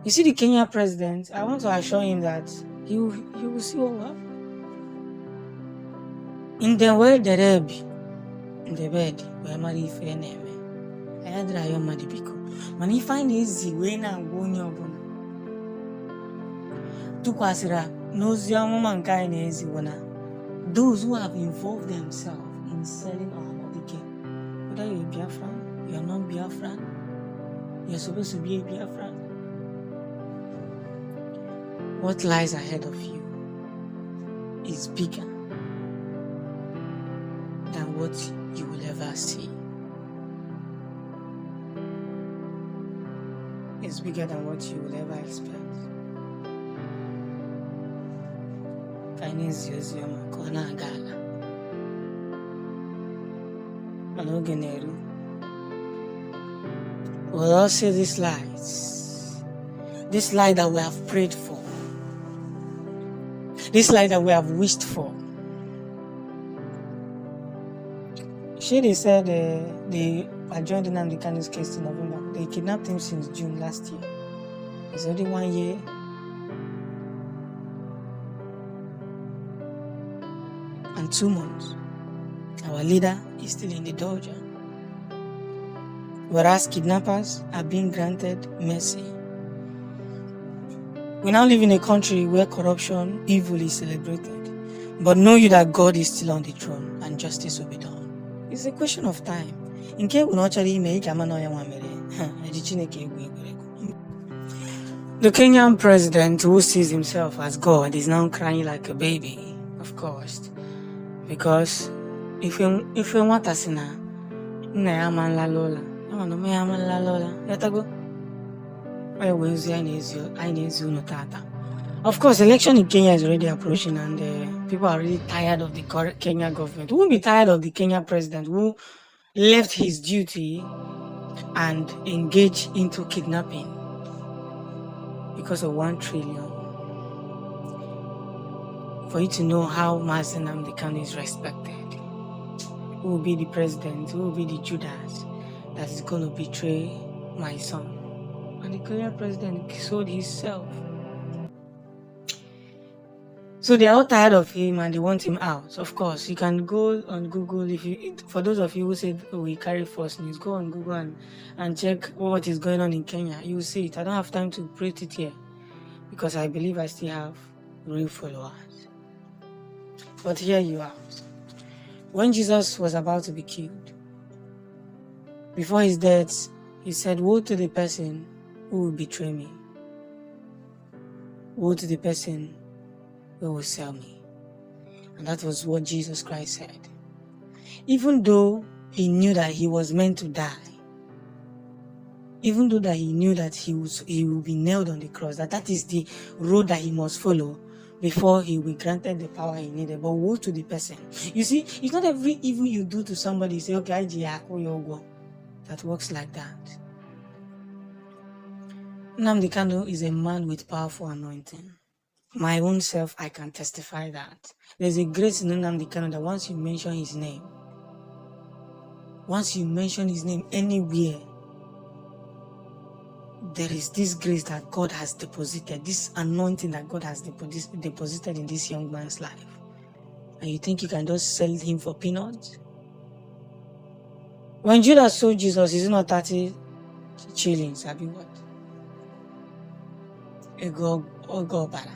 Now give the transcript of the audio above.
You see the Kenya president, I want to assure him that he will see what will happen. In the way the Rebbe, in the bed, where Mary Feneme, I had Rayo Madibiko. Man, he find easy way now going your bone. To Quasira, knows young man kind easy one. Those who have involved themselves in selling our Nadike. Whether you're a Biafran, you're not Biafran, you're supposed to be a Biafran. What lies ahead of you is bigger than what you will ever see. It's bigger than what you will ever expect. Kindness is your Makona Gala. Anogeneru. We'll all see these lights. This light that we have prayed for. This light that we have wished for. They said they adjourned Nnamdi Kanu'S case in November. They kidnapped him since June last year. It's only 1 year. And 2 months. Our leader is still in the dojo. Whereas kidnappers are being granted mercy. We now live in a country where corruption, evil is celebrated. But know you that God is still on the throne and justice will be done. It's a question of time. In case we not actually make the Kenyan president, who sees himself as God, is now crying like a baby, of course. Because if you want to see na yaman la lola, yaman la lola, yatago. Of course, election in Kenya is already approaching, and people are really tired of the Kenya government. Who will be tired of the Kenya president who left his duty and engaged into kidnapping because of 1 trillion? For you to know how Master Nnamdi Kanu is respected. Who will be the president? Who will be the Judas that is going to betray my son? And the Kenya president sold himself. So they are all tired of him and they want him out. Of course, you can go on Google. For those of you who said we carry false news, go on Google and check what is going on in Kenya. You will see it. I don't have time to print it here because I believe I still have real followers. But here you are. When Jesus was about to be killed, before his death, he said, "Woe to the person who will betray me. Woe to the person who will sell me." And that was what Jesus Christ said. Even though he knew that he was meant to die, even though that he knew that he will be nailed on the cross, that is the road that he must follow before he will be granted the power he needed. But woe to the person. You see, it's not every evil you do to somebody, you say, okay, that works like that. Nnamdi Kanu is a man with powerful anointing. My own self, I can testify that. There's a grace in Nnamdi Kanu that once you mention his name anywhere, there is this grace that God has deposited, this anointing that God has deposited in this young man's life. And you think you can just sell him for peanuts? When Judas sold Jesus, is it not 30 shillings? Have you what? A go bada.